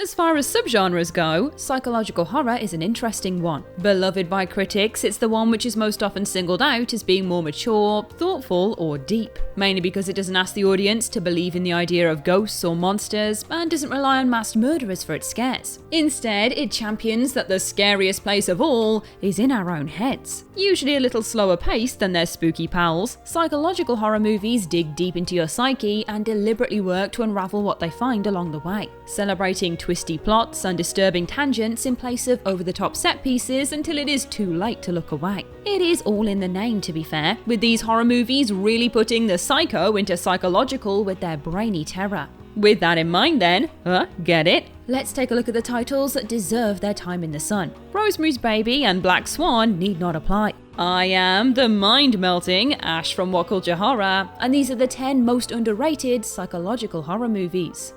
As far as subgenres go, psychological horror is an interesting one. Beloved by critics, it's the one which is most often singled out as being more mature, thoughtful, or deep, mainly because it doesn't ask the audience to believe in the idea of ghosts or monsters, and doesn't rely on masked murderers for its scares. Instead, it champions that the scariest place of all is in our own heads. Usually a little slower paced than their spooky pals, psychological horror movies dig deep into your psyche and deliberately work to unravel what they find along the way, celebrating twisty plots and disturbing tangents in place of over-the-top set pieces until it is too late to look away. It is all in the name, to be fair, with these horror movies really putting the psycho into psychological with their brainy terror. With that in mind then, get it? Let's take a look at the titles that deserve their time in the sun. Rosemary's Baby and Black Swan need not apply. I am the mind-melting Ash from What Culture Horror, and these are the 10 most underrated psychological horror movies.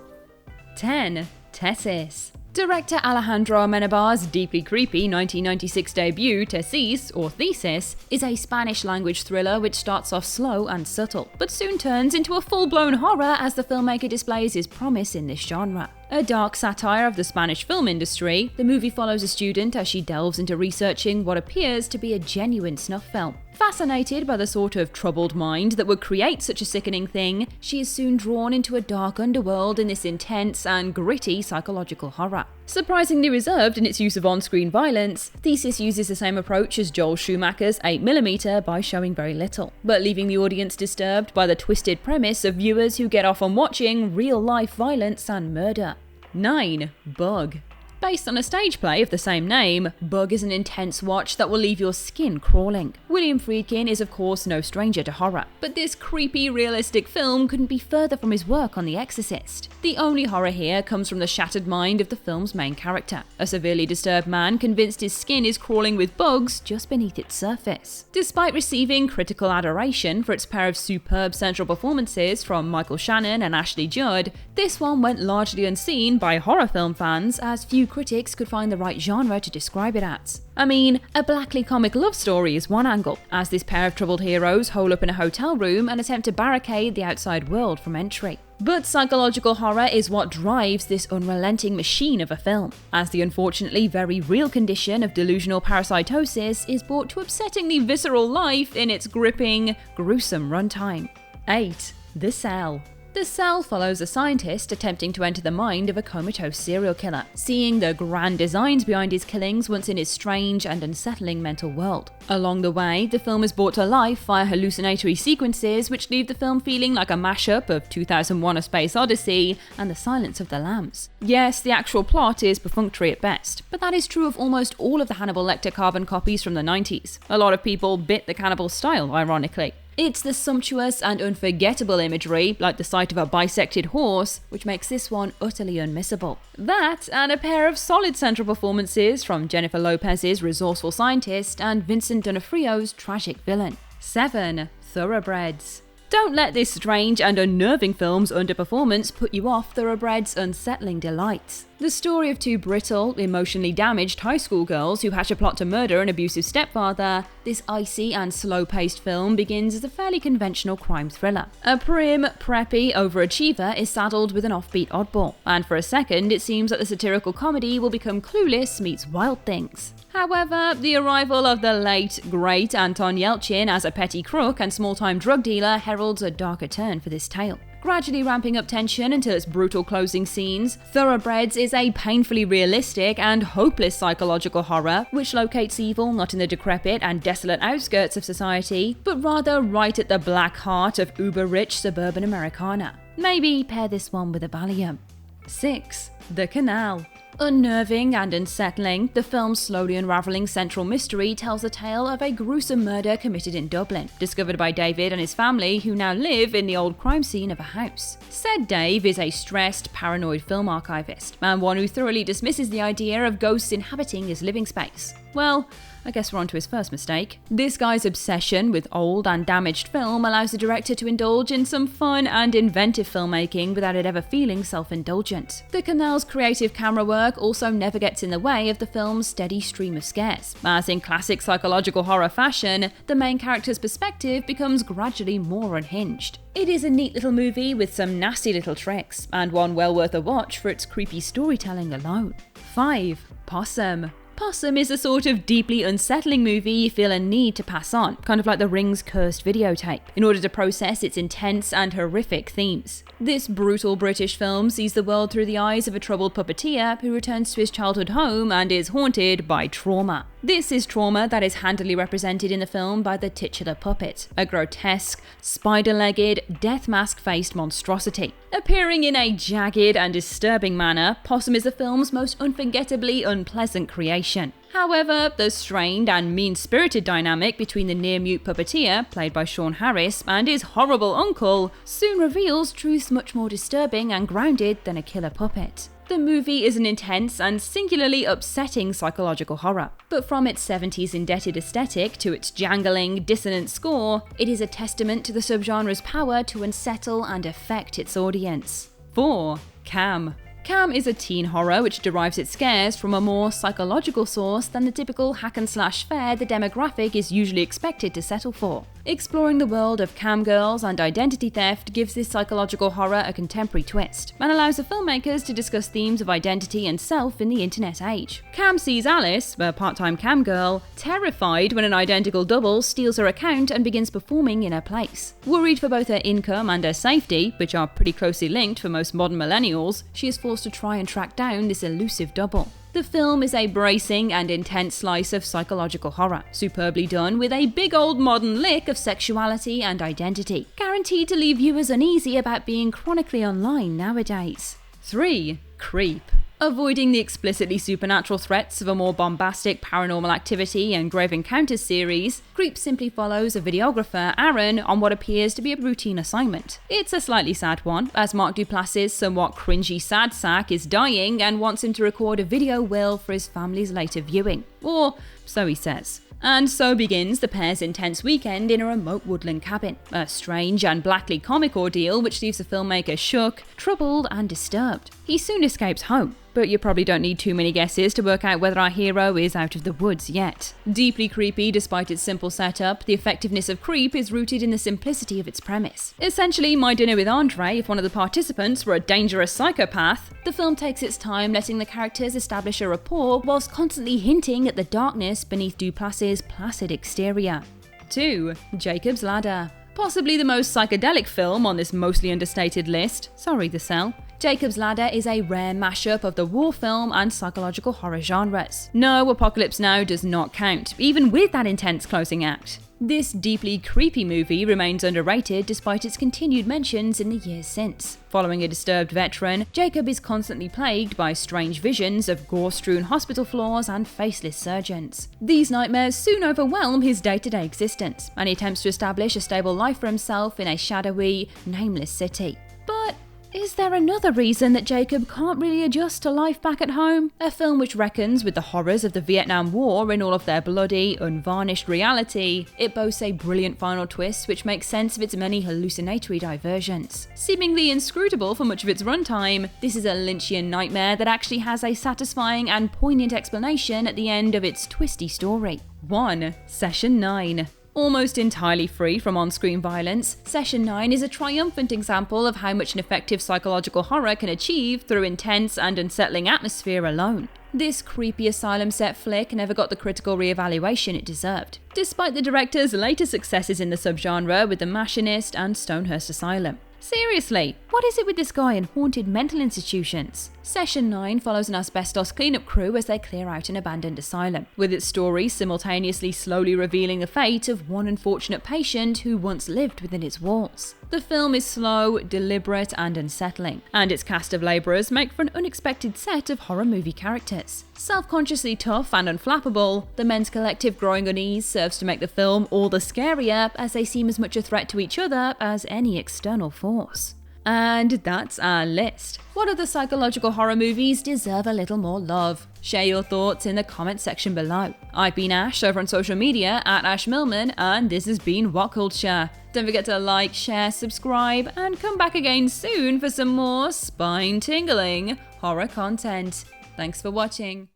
10. Tessis. Director Alejandro Amenabar's deeply creepy 1996 debut, Tessis, or Thesis, is a Spanish-language thriller which starts off slow and subtle, but soon turns into a full-blown horror as the filmmaker displays his promise in this genre. A dark satire of the Spanish film industry, the movie follows a student as she delves into researching what appears to be a genuine snuff film. Fascinated by the sort of troubled mind that would create such a sickening thing, she is soon drawn into a dark underworld in this intense and gritty psychological horror. Surprisingly reserved in its use of on-screen violence, Thesis uses the same approach as Joel Schumacher's 8mm by showing very little, but leaving the audience disturbed by the twisted premise of viewers who get off on watching real-life violence and murder. 9. Bug. Based on a stage play of the same name, Bug is an intense watch that will leave your skin crawling. William Friedkin is of course no stranger to horror, but this creepy, realistic film couldn't be further from his work on The Exorcist. The only horror here comes from the shattered mind of the film's main character, a severely disturbed man convinced his skin is crawling with bugs just beneath its surface. Despite receiving critical adoration for its pair of superb central performances from Michael Shannon and Ashley Judd, this one went largely unseen by horror film fans as few critics could find the right genre to describe it as. I mean, a blackly comic love story is one angle, as this pair of troubled heroes hole up in a hotel room and attempt to barricade the outside world from entry. But psychological horror is what drives this unrelenting machine of a film, as the unfortunately very real condition of delusional parasitosis is brought to upsettingly visceral life in its gripping, gruesome runtime. 8. The Cell. The Cell follows a scientist attempting to enter the mind of a comatose serial killer, seeing the grand designs behind his killings once in his strange and unsettling mental world. Along the way, the film is brought to life via hallucinatory sequences which leave the film feeling like a mashup of 2001: A Space Odyssey and The Silence of the Lambs. Yes, the actual plot is perfunctory at best, but that is true of almost all of the Hannibal Lecter carbon copies from the 90s. A lot of people bit the cannibal style, ironically. It's the sumptuous and unforgettable imagery, like the sight of a bisected horse, which makes this one utterly unmissable. That, and a pair of solid central performances from Jennifer Lopez's resourceful scientist and Vincent D'Onofrio's tragic villain. 7. Thoroughbreds. Don't let this strange and unnerving film's underperformance put you off Thoroughbreds' unsettling delights. The story of two brittle, emotionally damaged high school girls who hatch a plot to murder an abusive stepfather, this icy and slow-paced film begins as a fairly conventional crime thriller. A prim, preppy overachiever is saddled with an offbeat oddball, and for a second it seems that the satirical comedy will become Clueless meets Wild Things. However, the arrival of the late, great Anton Yelchin as a petty crook and small-time drug dealer heralds a darker turn for this tale. Gradually ramping up tension until its brutal closing scenes, Thoroughbreds is a painfully realistic and hopeless psychological horror which locates evil not in the decrepit and desolate outskirts of society, but rather right at the black heart of uber-rich suburban Americana. Maybe pair this one with a Valium. 6. The Canal. Unnerving and unsettling, the film's slowly unravelling central mystery tells the tale of a gruesome murder committed in Dublin, discovered by David and his family who now live in the old crime scene of a house. Said Dave is a stressed, paranoid film archivist, and one who thoroughly dismisses the idea of ghosts inhabiting his living space. Well, I guess we're on to his first mistake. This guy's obsession with old and damaged film allows the director to indulge in some fun and inventive filmmaking without it ever feeling self-indulgent. The Canal's creative camera work also never gets in the way of the film's steady stream of scares. As in classic psychological horror fashion, the main character's perspective becomes gradually more unhinged. It is a neat little movie with some nasty little tricks, and one well worth a watch for its creepy storytelling alone. 5. Possum. Possum is a sort of deeply unsettling movie you feel a need to pass on, kind of like The Ring's cursed videotape, in order to process its intense and horrific themes. This brutal British film sees the world through the eyes of a troubled puppeteer who returns to his childhood home and is haunted by trauma. This is trauma that is handily represented in the film by the titular puppet, a grotesque, spider-legged, death mask-faced monstrosity. Appearing in a jagged and disturbing manner, Possum is the film's most unforgettably unpleasant creation. However, the strained and mean-spirited dynamic between the near-mute puppeteer, played by Sean Harris, and his horrible uncle soon reveals truths much more disturbing and grounded than a killer puppet. The movie is an intense and singularly upsetting psychological horror, but from its 70s indebted aesthetic to its jangling, dissonant score, it is a testament to the subgenre's power to unsettle and affect its audience. 4. Cam. Cam is a teen horror which derives its scares from a more psychological source than the typical hack-and-slash fare the demographic is usually expected to settle for. Exploring the world of cam girls and identity theft gives this psychological horror a contemporary twist, and allows the filmmakers to discuss themes of identity and self in the internet age. Cam sees Alice, a part-time cam girl, terrified when an identical double steals her account and begins performing in her place. Worried for both her income and her safety, which are pretty closely linked for most modern millennials, she is forced to try and track down this elusive double. The film is a bracing and intense slice of psychological horror, superbly done with a big old modern lick of sexuality and identity, guaranteed to leave viewers uneasy about being chronically online nowadays. 3. Creep. Avoiding the explicitly supernatural threats of a more bombastic Paranormal Activity and Grave Encounters series, Creep simply follows a videographer, Aaron, on what appears to be a routine assignment. It's a slightly sad one, as Mark Duplass's somewhat cringy sad sack is dying and wants him to record a video will for his family's later viewing. Or so he says. And so begins the pair's intense weekend in a remote woodland cabin, a strange and blackly comic ordeal which leaves the filmmaker shook, troubled and disturbed. He soon escapes home, but you probably don't need too many guesses to work out whether our hero is out of the woods yet. Deeply creepy despite its simple setup, the effectiveness of Creep is rooted in the simplicity of its premise. Essentially, My Dinner with Andre if one of the participants were a dangerous psychopath. The film takes its time letting the characters establish a rapport whilst constantly hinting at the darkness beneath Duplass's placid exterior. 2. Jacob's Ladder. Possibly the most psychedelic film on this mostly understated list. Sorry, The Cell. Jacob's Ladder is a rare mashup of the war film and psychological horror genres. No, Apocalypse Now does not count, even with that intense closing act. This deeply creepy movie remains underrated despite its continued mentions in the years since. Following a disturbed veteran, Jacob is constantly plagued by strange visions of gore-strewn hospital floors and faceless surgeons. These nightmares soon overwhelm his day-to-day existence, and he attempts to establish a stable life for himself in a shadowy, nameless city. But is there another reason that Jacob can't really adjust to life back at home? A film which reckons with the horrors of the Vietnam War in all of their bloody, unvarnished reality, it boasts a brilliant final twist which makes sense of its many hallucinatory diversions. Seemingly inscrutable for much of its runtime, this is a Lynchian nightmare that actually has a satisfying and poignant explanation at the end of its twisty story. 1. Session 9. Almost entirely free from on-screen violence, Session 9 is a triumphant example of how much an effective psychological horror can achieve through intense and unsettling atmosphere alone. This creepy asylum set flick never got the critical re-evaluation it deserved, despite the director's later successes in the subgenre with The Machinist and Stonehurst Asylum. Seriously, what is it with this guy and haunted mental institutions? Session 9 follows an asbestos cleanup crew as they clear out an abandoned asylum, with its story simultaneously slowly revealing the fate of one unfortunate patient who once lived within its walls. The film is slow, deliberate and unsettling, and its cast of labourers make for an unexpected set of horror movie characters. Self-consciously tough and unflappable, the men's collective growing unease serves to make the film all the scarier as they seem as much a threat to each other as any external force. And that's our list. What other psychological horror movies deserve a little more love? Share your thoughts in the comment section below. I've been Ash over on social media at Ash Millman, and this has been What Culture. Don't forget to like, share, subscribe, and come back again soon for some more spine-tingling horror content. Thanks for watching.